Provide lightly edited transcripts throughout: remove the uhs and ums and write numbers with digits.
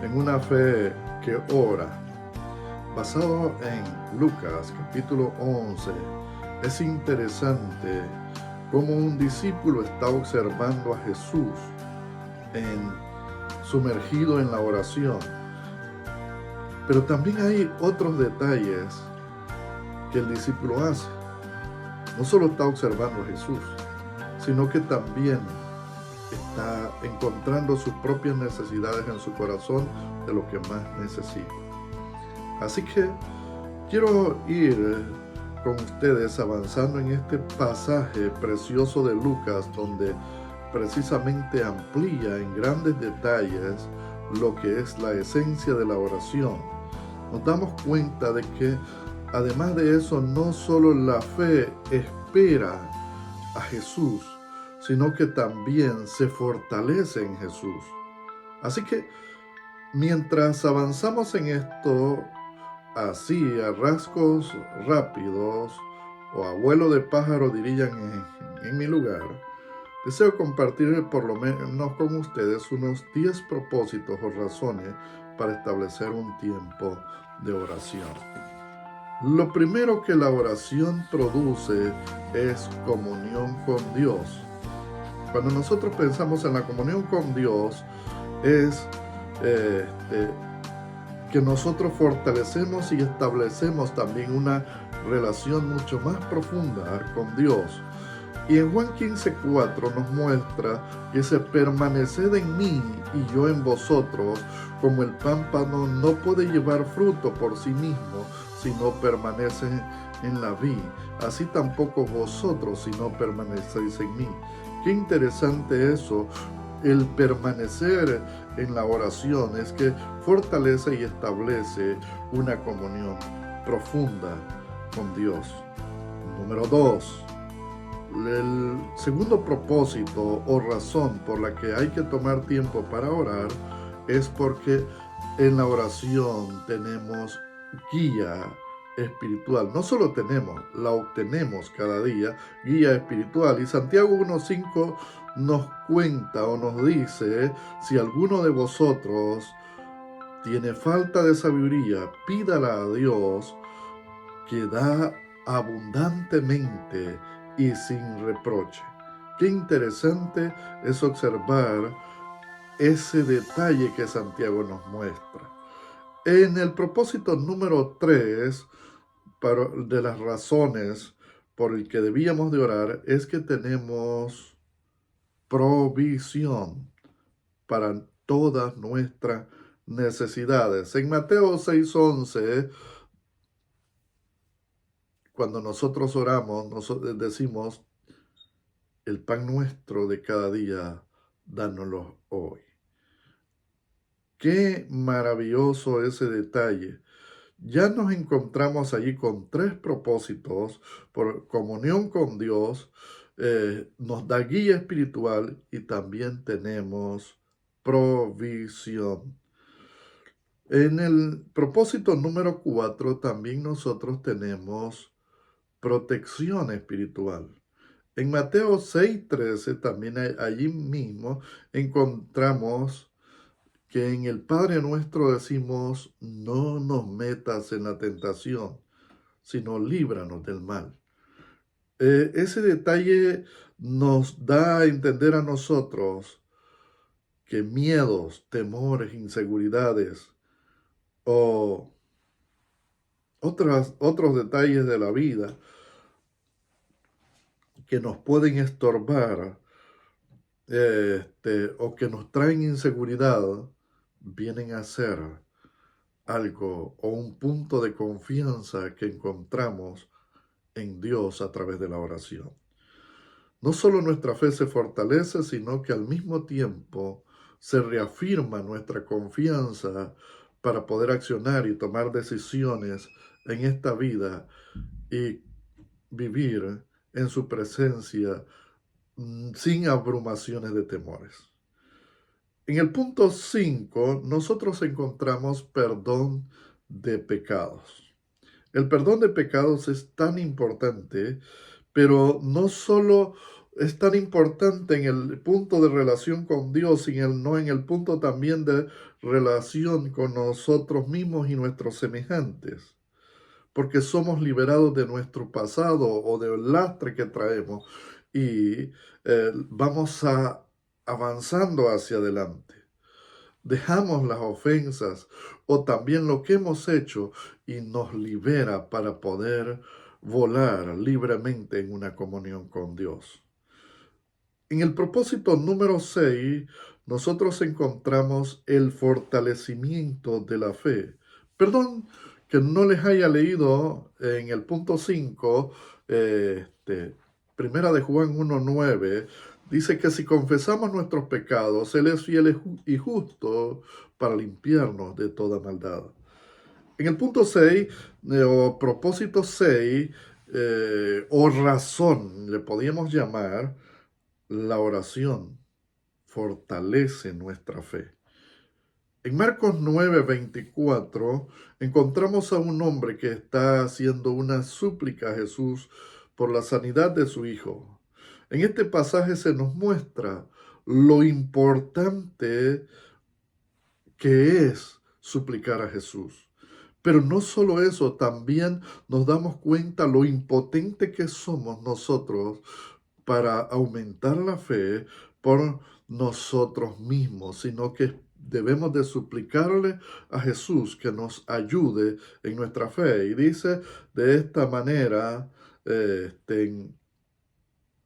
en una fe que ora. Basado en Lucas capítulo 11, es interesante cómo un discípulo está observando a Jesús sumergido en la oración. Pero también hay otros detalles que el discípulo hace. No solo está observando a Jesús, sino que también está encontrando sus propias necesidades en su corazón de lo que más necesita. Así que quiero ir con ustedes avanzando en este pasaje precioso de Lucas, donde precisamente amplía en grandes detalles lo que es la esencia de la oración. Nos damos cuenta de que además de eso, no solo la fe espera a Jesús, sino que también se fortalece en Jesús. Así que mientras avanzamos en esto, así a rasgos rápidos, o a vuelo de pájaro dirían en mi lugar, deseo compartir por lo menos con ustedes unos 10 propósitos o razones para establecer un tiempo de oración. Lo primero que la oración produce es comunión con Dios. Cuando nosotros pensamos en la comunión con Dios, es que nosotros fortalecemos y establecemos también una relación mucho más profunda con Dios. Y en Juan 15:4 nos muestra que se permaneced en mí y yo en vosotros, como el pámpano no puede llevar fruto por sí mismo si no permanece en la vid, así tampoco vosotros si no permanecéis en mí. Qué interesante eso. El permanecer en la oración es que fortalece y establece una comunión profunda con Dios. Número 2. El segundo propósito o razón por la que hay que tomar tiempo para orar es porque en la oración tenemos guía espiritual. No solo tenemos, la obtenemos cada día, guía espiritual. Y Santiago 1:5 nos cuenta o nos dice: si alguno de vosotros tiene falta de sabiduría, pídala a Dios, que da abundantemente y sin reproche. Qué interesante es observar ese detalle que Santiago nos muestra. En el propósito número 3, de las razones por el que debíamos de orar, es que tenemos provisión para todas nuestras necesidades. En Mateo 6:11, cuando nosotros oramos, nosotros decimos: el pan nuestro de cada día, dánoslo hoy. Qué maravilloso ese detalle. Ya nos encontramos allí con 3 propósitos: por comunión con Dios, nos da guía espiritual y también tenemos provisión. En el propósito número 4 también nosotros tenemos protección espiritual. En Mateo 6:13 también allí mismo encontramos que en el Padre Nuestro decimos: no nos metas en la tentación, sino líbranos del mal. Ese detalle nos da a entender a nosotros que miedos, temores, inseguridades o otros detalles de la vida que nos pueden estorbar, o que nos traen inseguridad, vienen a ser algo o un punto de confianza que encontramos en Dios a través de la oración. No solo nuestra fe se fortalece, sino que al mismo tiempo se reafirma nuestra confianza para poder accionar y tomar decisiones en esta vida y vivir en su presencia sin abrumaciones de temores. En el punto 5, nosotros encontramos perdón de pecados. El perdón de pecados es tan importante, pero no solo es tan importante en el punto de relación con Dios y no en el punto también de relación con nosotros mismos y nuestros semejantes, porque somos liberados de nuestro pasado o del lastre que traemos y vamos avanzando hacia adelante. Dejamos las ofensas o también lo que hemos hecho y nos libera para poder volar libremente en una comunión con Dios. En el propósito número 6, nosotros encontramos el fortalecimiento de la fe. Perdón que no les haya leído en el punto 5, primera de Juan 1:9, dice que si confesamos nuestros pecados, Él es fiel y justo para limpiarnos de toda maldad. En el punto 6, o propósito 6, o razón, le podríamos llamar, la oración fortalece nuestra fe. En Marcos 9:24 encontramos a un hombre que está haciendo una súplica a Jesús por la sanidad de su hijo. En este pasaje se nos muestra lo importante que es suplicar a Jesús. Pero no solo eso, también nos damos cuenta lo impotente que somos nosotros para aumentar la fe por nosotros mismos, sino que debemos de suplicarle a Jesús que nos ayude en nuestra fe. Y dice de esta manera,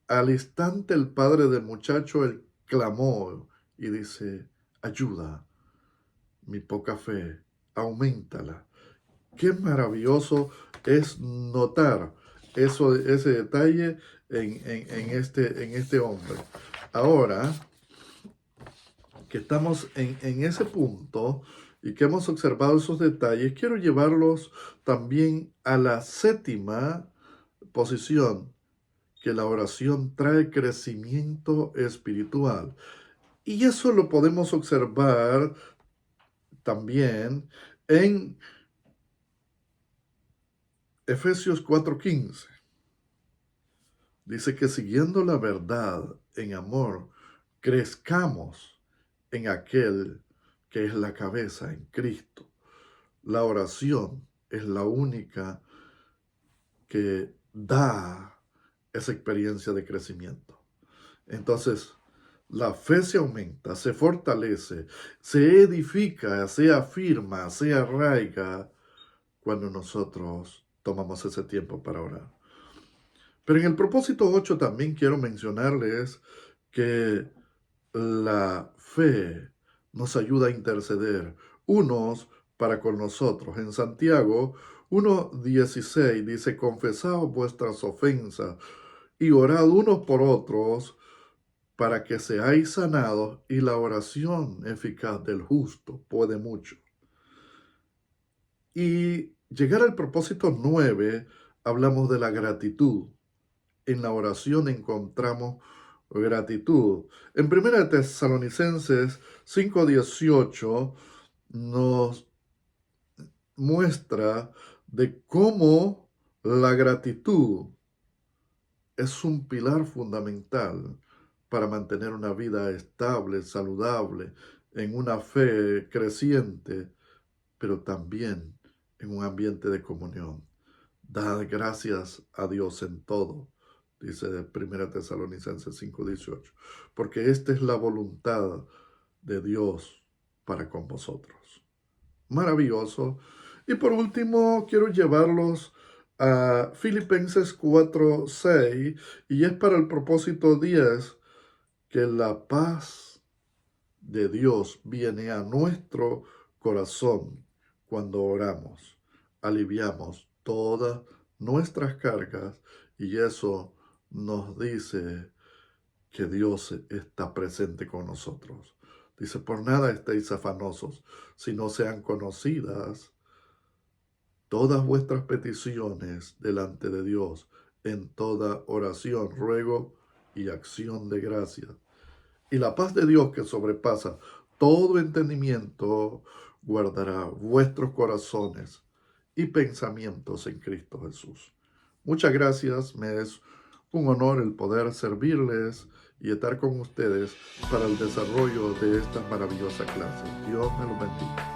al instante el padre del muchacho él clamó y dice, ayuda mi poca fe, auméntala. Qué maravilloso es notar ese detalle en este hombre. Ahora que estamos en ese punto y que hemos observado esos detalles, quiero llevarlos también a la séptima posición, que la oración trae crecimiento espiritual. Y eso lo podemos observar también en Efesios 4:15. Dice que siguiendo la verdad en amor, crezcamos en aquel que es la cabeza, en Cristo. La oración es la única que da esa experiencia de crecimiento. Entonces, la fe se aumenta, se fortalece, se edifica, se afirma, se arraiga cuando nosotros tomamos ese tiempo para orar. Pero en el propósito 8 también quiero mencionarles que la fe nos ayuda a interceder unos para con nosotros. En Santiago 1:16 dice, confesaos vuestras ofensas y orad unos por otros para que seáis sanados, y la oración eficaz del justo puede mucho. Y llegar al propósito 9, hablamos de la gratitud. En la oración encontramos gratitud. En 1 Tesalonicenses 5:18 nos muestra de cómo la gratitud es un pilar fundamental para mantener una vida estable, saludable, en una fe creciente, pero también en un ambiente de comunión. Dad gracias a Dios en todo, dice 1 Tesalonicenses 5:18, porque esta es la voluntad de Dios para con vosotros. Maravilloso. Y por último, quiero llevarlos a Filipenses 4:6, y es para el propósito 10, que la paz de Dios viene a nuestro corazón cuando oramos. Aliviamos todas nuestras cargas y eso nos dice que Dios está presente con nosotros. Dice, por nada estéis afanosos, sino sean conocidas todas vuestras peticiones delante de Dios en toda oración, ruego y acción de gracias. Y la paz de Dios que sobrepasa todo entendimiento guardará vuestros corazones y pensamientos en Cristo Jesús. Muchas gracias, me es un honor el poder servirles y estar con ustedes para el desarrollo de esta maravillosa clase. Dios me lo bendiga.